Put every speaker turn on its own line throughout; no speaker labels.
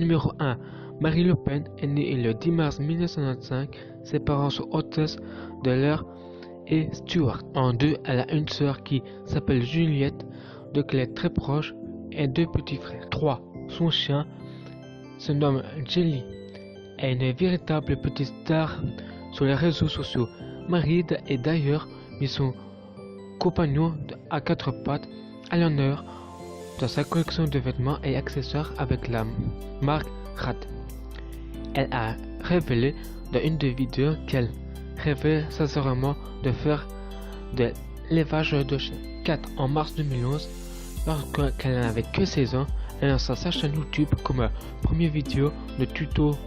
Numéro 1. Marie Le Pen est née le 10 mars 1995. Ses parents sont Otis Deller et Stuart. En 2, elle a une sœur qui s'appelle Juliette, de qui elle est très proche, et 2 petits frères. 3. Son chien se nomme Jelly. Elle est une véritable petite star sur les réseaux sociaux. Marie est d'ailleurs mis son compagnon à 4 pattes à l'honneur dans sa collection de vêtements et accessoires avec la marque Rad. Elle a révélé dans une des vidéos qu'elle rêvait sincèrement de faire de l'élevage de chiens. 4. En mars 2011, lorsqu'elle n'avait que 16 ans, elle lança sa chaîne YouTube comme première vidéo de tuto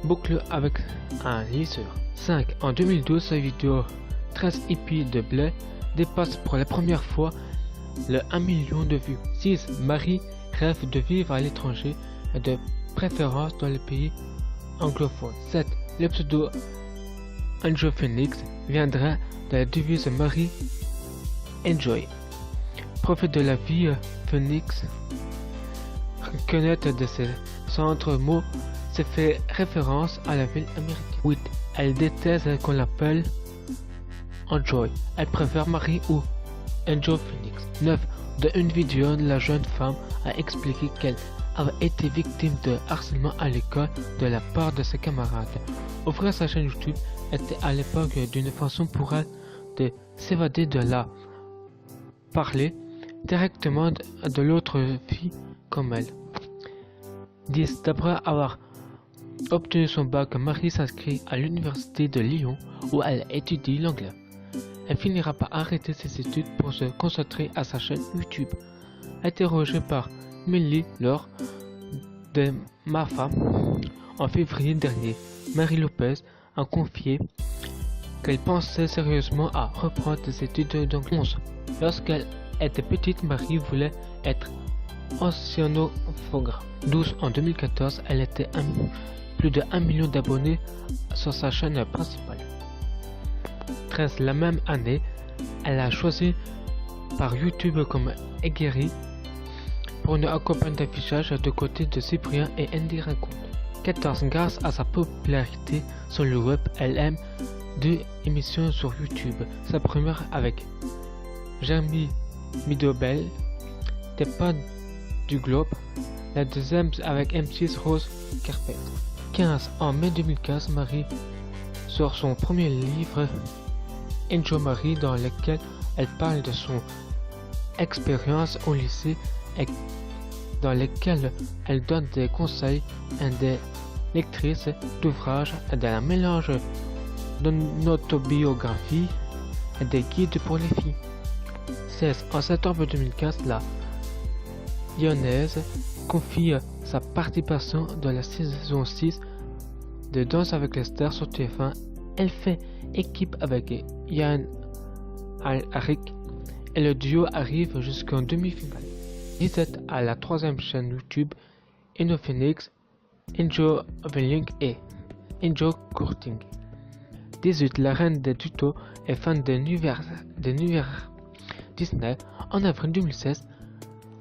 boucle avec un lisseur. 5. En 2012, sa vidéo 13 hippies de blé dépasse pour la première fois le 1 million de vues. 6. Marie rêve de vivre à l'étranger et de préférence dans les pays anglophones. 7. Le pseudo Enjoy Phoenix viendra de la devise Marie Enjoy. Profite de la vie Phoenix. Reconnaître de ses centres mots se fait référence à la ville américaine. 8. Elle déteste qu'on l'appelle Enjoy. Elle préfère Marie ou Enjoy Phoenix. 9. Dans une vidéo, la jeune femme a expliqué qu'elle avait été victime de harcèlement à l'école de la part de ses camarades. Ouvrir sa chaîne YouTube était à l'époque d'une façon pour elle de s'évader de la parler directement de l'autre fille comme elle. 10. D'après avoir obtenu son bac, Marie s'inscrit à l'université de Lyon où elle étudie l'anglais. Elle finira par arrêter ses études pour se concentrer à sa chaîne YouTube. Interrogée par Milly lors de Ma Femme en février dernier, Marie Lopez a confié qu'elle pensait sérieusement à reprendre des études d'anglais. 11. Lorsqu'elle était petite, Marie voulait être océanographe. 12. En 2014, elle était plus de 1 million d'abonnés sur sa chaîne principale. 13. La même année, elle a choisi par YouTube comme égérie pour une campagne d'affichage de côté de Cyprien et Andy Raconte. 14. Grâce à sa popularité sur le web, elle aime 2 émissions sur YouTube. Sa première avec Jeremy Midobel, des pas du Globe. La deuxième avec M6 Rose Carpet. 15. En mai 2015, Marie sort son premier livre, Enjoy Marie, dans lequel elle parle de son expérience au lycée et dans lequel elle donne des conseils à des lectrices d'ouvrages et d'un mélange d'autobiographie et des guides pour les filles. 16. En septembre 2015, la Lyonnaise confie sa participation dans la saison 6 de Danse avec les stars sur TF1. Elle fait équipe avec Yann Al-Harik et le duo arrive jusqu'en demi-finale. 17. À la 3e chaîne YouTube Enjoy Phoenix, Enjoy Traveling et Enjoy Courting. 18. La reine des tutos est fan de l'univers Disney. En avril 2016,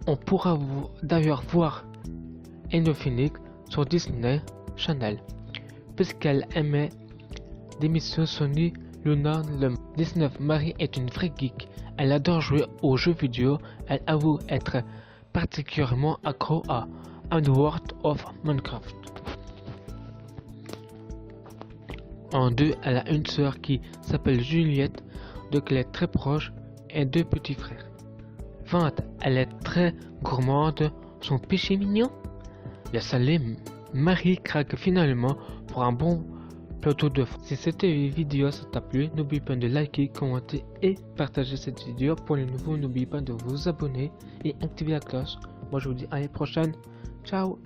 on pourra d'ailleurs voir Enjoy Phoenix sur Disney Channel, puisqu'elle aimait l'émission Sony Luna le 19. Marie est une vraie geek. Elle adore jouer aux jeux vidéo. Elle avoue être particulièrement accro à World of Minecraft. En 2, elle a une sœur qui s'appelle Juliette, de qui elle est très proche, et 2 petits frères. 20. Elle est très gourmande. Son péché mignon, le salé. Marie craque finalement pour un bon plateau de fruits. Si cette vidéo t'a plu, n'oublie pas de liker, commenter et partager cette vidéo. Pour les nouveaux, n'oubliez pas de vous abonner et activer la cloche. Moi je vous dis à la prochaine. Ciao.